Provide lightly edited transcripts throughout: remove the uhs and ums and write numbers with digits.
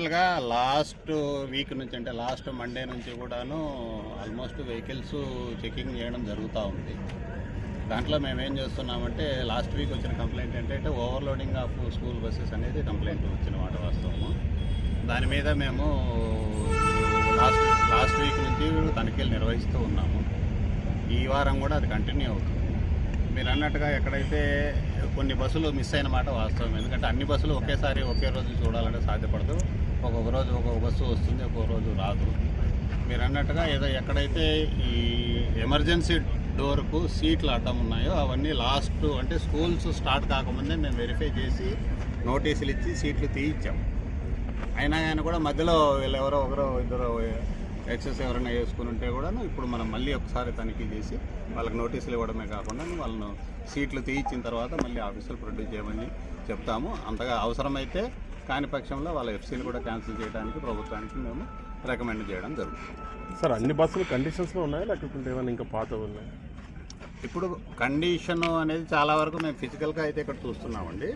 యాక్చువల్గా last week నుంచి అంటే లాస్ట్ మండే నుంచి కూడాను ఆల్మోస్ట్ వెహికల్స్ చెకింగ్ చేయడం జరుగుతూ ఉంది. దాంట్లో మేమేం చేస్తున్నామంటే లాస్ట్ వీక్ వచ్చిన కంప్లైంట్ ఏంటంటే ఓవర్లోడింగ్ ఆఫ్ స్కూల్ బస్సెస్ అనేది కంప్లైంట్ వచ్చిన మాట వాస్తవము. దాని మీద మేము లాస్ట్ వీక్ నుంచి తనిఖీలు నిర్వహిస్తూ ఉన్నాము. ఈ వారం కూడా అది కంటిన్యూ అవుతుంది. మీరు అన్నట్టుగా ఎక్కడైతే కొన్ని బస్సులు మిస్ అయిన మాట వాస్తవం. ఎందుకంటే అన్ని బస్సులు ఒకేసారి ఒకే రోజు చూడాలంటే సాధ్యపడదు. ఒక్కొక్క రోజు ఒక్కొక్క బస్సు వస్తుంది, ఒక్కొక్క రోజు రాదు. మీరు అన్నట్టుగా ఎక్కడైతే ఈ ఎమర్జెన్సీ డోర్కు సీట్లు అడ్డం ఉన్నాయో అవన్నీ లాస్ట్ అంటే స్కూల్స్ స్టార్ట్ కాకముందే మేము వెరిఫై చేసి నోటీసులు ఇచ్చి సీట్లు తీయించాం. అయినా కానీ కూడా మధ్యలో వీళ్ళు ఎవరో ఇద్దరు ఎక్సెస్ ఎవరైనా వేసుకుని ఉంటే కూడా ఇప్పుడు మనం మళ్ళీ ఒకసారి తనిఖీ చేసి వాళ్ళకి నోటీసులు ఇవ్వడమే కాకుండా వాళ్ళను సీట్లు తీయించిన తర్వాత మళ్ళీ ఆఫీసులు ప్రొడ్యూస్ చేయమని చెప్తాము. అంతగా అవసరమైతే కాని పక్షంలో వాళ్ళ ఎఫ్సీలు కూడా క్యాన్సిల్ చేయడానికి ప్రభుత్వానికి మేము రికమెండ్ చేయడం జరుగుతుంది. సార్ అన్ని బస్సులు కండిషన్స్లో ఉన్నాయా లేకపోతే ఏమైనా ఇంకా పాత ఉన్నాయి? ఇప్పుడు కండిషన్ అనేది చాలా వరకు మేము ఫిజికల్గా అయితే ఇక్కడ చూస్తున్నామండి.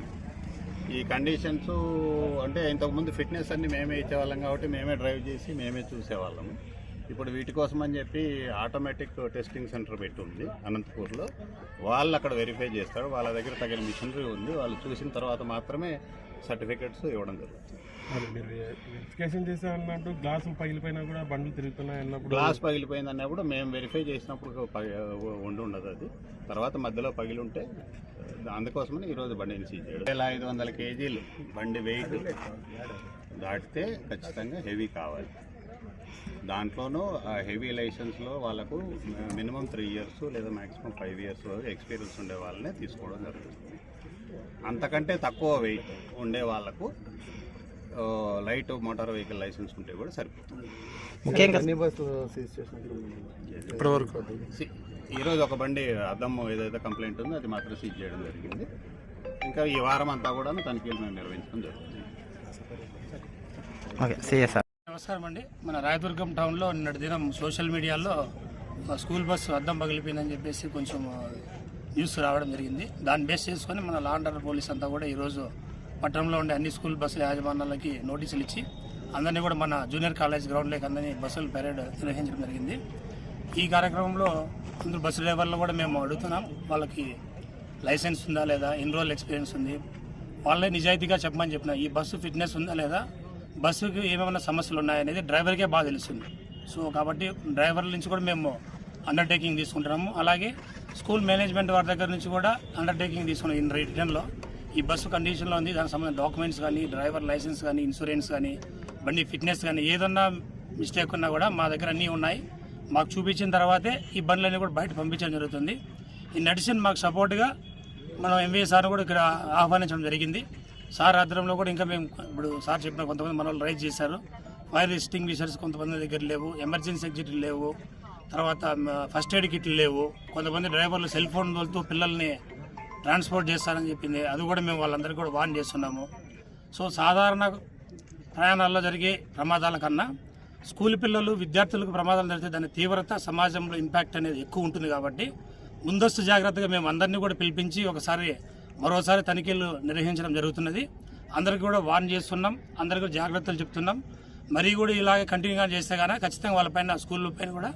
ఈ కండిషన్స్ అంటే ఇంతకుముందు ఫిట్నెస్ అన్ని మేమే ఇచ్చేవాళ్ళం కాబట్టి మేమే డ్రైవ్ చేసి మేమే చూసేవాళ్ళము. ఇప్పుడు వీటి కోసం అని చెప్పి ఆటోమేటిక్ టెస్టింగ్ సెంటర్ పెట్టి ఉంది అనంతపూర్లో. వాళ్ళు అక్కడ వెరిఫై చేస్తారు. వాళ్ళ దగ్గర తగిన మిషనరీ ఉంది. వాళ్ళు చూసిన తర్వాత మాత్రమే సర్టిఫికెట్స్ ఇవ్వడం జరుగుతుంది. మీరు వెరిఫికేషన్ చేసే అన్నట్టు గ్లాసులు పగిలిపోయినా కూడా బండ్లు తిరుగుతున్నాయి అన్నప్పుడు గ్లాస్ పగిలిపోయింది అన్నప్పుడు మేము వెరిఫై చేసినప్పుడు ఉండదు. అది తర్వాత మధ్యలో పగిలి ఉంటే అందుకోసమని ఈరోజు బండిని సీజ్ చేయడం. 500 కేజీలు బండి వెయిట్ దాటితే ఖచ్చితంగా హెవీ కావాలి. దాంట్లోనూ ఆ హెవీ లైసెన్స్లో వాళ్ళకు మినిమం 3 years లేదా మ్యాక్సిమం 5 years ఎక్స్పీరియన్స్ ఉండే వాళ్ళనే తీసుకోవడం జరుగుతుంది. అంతకంటే తక్కువ వెయిట్ ఉండే వాళ్ళకు లైట్ మోటార్ వెహికల్ లైసెన్స్ ఉంటే కూడా సరిపోతుంది. ఇప్పటివరకు ఈరోజు ఒక బండి అద్దం ఏదైతే కంప్లైంట్ ఉందో అది మాత్రం సీజ్ చేయడం జరిగింది. ఇంకా ఈ వారం అంతా కూడా తనిఖీలు మేము నిర్వహించడం జరుగుతుంది. నమస్కారం అండి. మన రాయదుర్గం టౌన్లో నిన్నటి దినం సోషల్ మీడియాలో స్కూల్ బస్సు అద్దం పగిలిపోయిందని చెప్పేసి కొంచెం న్యూస్ రావడం జరిగింది. దాన్ని బేస్ చేసుకొని మన లా అండ్ ఆర్డర్ పోలీస్ అంతా కూడా ఈరోజు పట్టణంలో ఉండే అన్ని స్కూల్ బస్సుల యాజమాన్యాలకి నోటీసులు ఇచ్చి అందరినీ కూడా మన జూనియర్ కాలేజ్ గ్రౌండ్లోకి అందరినీ బస్సులు పెరేడ్ నిర్వహించడం జరిగింది. ఈ కార్యక్రమంలో అందరూ బస్సు డ్రైవర్లు కూడా మేము అడుగుతున్నాం, వాళ్ళకి లైసెన్స్ ఉందా లేదా, ఎన్ని రోజులు ఎక్స్పీరియన్స్ ఉంది, వాళ్ళే నిజాయితీగా చెప్పమని చెప్పిన ఈ బస్సు ఫిట్నెస్ ఉందా లేదా, బస్సుకి ఏమైనా సమస్యలు ఉన్నాయనేది డ్రైవర్కే బాగా తెలుస్తుంది. సో కాబట్టి డ్రైవర్ల నుంచి కూడా మేము అండర్టేకింగ్ తీసుకుంటున్నాము. అలాగే స్కూల్ మేనేజ్మెంట్ వారి దగ్గర నుంచి కూడా అండర్టేకింగ్ తీసుకున్నాం. ఇన్ రిటర్న్లో ఈ బస్సు కండిషన్లో ఉంది, దానికి సంబంధించిన డాక్యుమెంట్స్ కానీ, డ్రైవర్ లైసెన్స్ కానీ, ఇన్సూరెన్స్ కానీ, బండి ఫిట్నెస్ కానీ ఏదన్నా మిస్టేక్ ఉన్నా కూడా మా దగ్గర అన్నీ ఉన్నాయి. మాకు చూపించిన తర్వాతే ఈ బండ్లన్నీ కూడా బయట పంపించడం జరుగుతుంది. ఇన్ అడిషన్ మాకు సపోర్ట్గా మనం ఎంవీఏ సార్ కూడా ఇక్కడ ఆహ్వానించడం జరిగింది. సార్ ఆధ్వర్యంలో కూడా ఇంకా మేము ఇప్పుడు సార్ చెప్పిన కొంతమంది మన వాళ్ళు రైజ్ చేశారు. ఫైర్ ఎక్స్టింగ్విషర్స్ కొంతమంది దగ్గర లేవు, ఎమర్జెన్సీ ఎగ్జిట్లు లేవు, తర్వాత ఫస్ట్ ఎయిడ్ కిట్లు లేవు, కొంతమంది డ్రైవర్లు సెల్ ఫోన్ తోలుతూ పిల్లల్ని ట్రాన్స్పోర్ట్ చేస్తారని చెప్పింది. అది కూడా మేము వాళ్ళందరికీ కూడా వార్న్ చేస్తున్నాము. సో సాధారణ ప్రయాణాల్లో జరిగే ప్రమాదాల కన్నా స్కూల్ పిల్లలు విద్యార్థులకు ప్రమాదాలు జరిగితే దాని తీవ్రత సమాజంలో ఇంపాక్ట్ అనేది ఎక్కువ ఉంటుంది. కాబట్టి ముందస్తు జాగ్రత్తగా మేము అందరినీ కూడా పిలిపించి మరోసారి తనిఖీలు నిర్వహించడం జరుగుతున్నది. అందరికీ కూడా వార్న్ చేస్తున్నాం, అందరికీ జాగ్రత్తలు చెప్తున్నాం. మరీ కూడా ఇలాగే కంటిన్యూగా చేస్తే కానీ ఖచ్చితంగా వాళ్ళపైన స్కూల్ పైన కూడా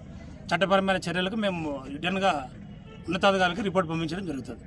చట్టపరమైన చర్యలకు మేము రిటర్న్గా ఉన్నతాధికారులకు రిపోర్ట్ పంపించడం జరుగుతుంది.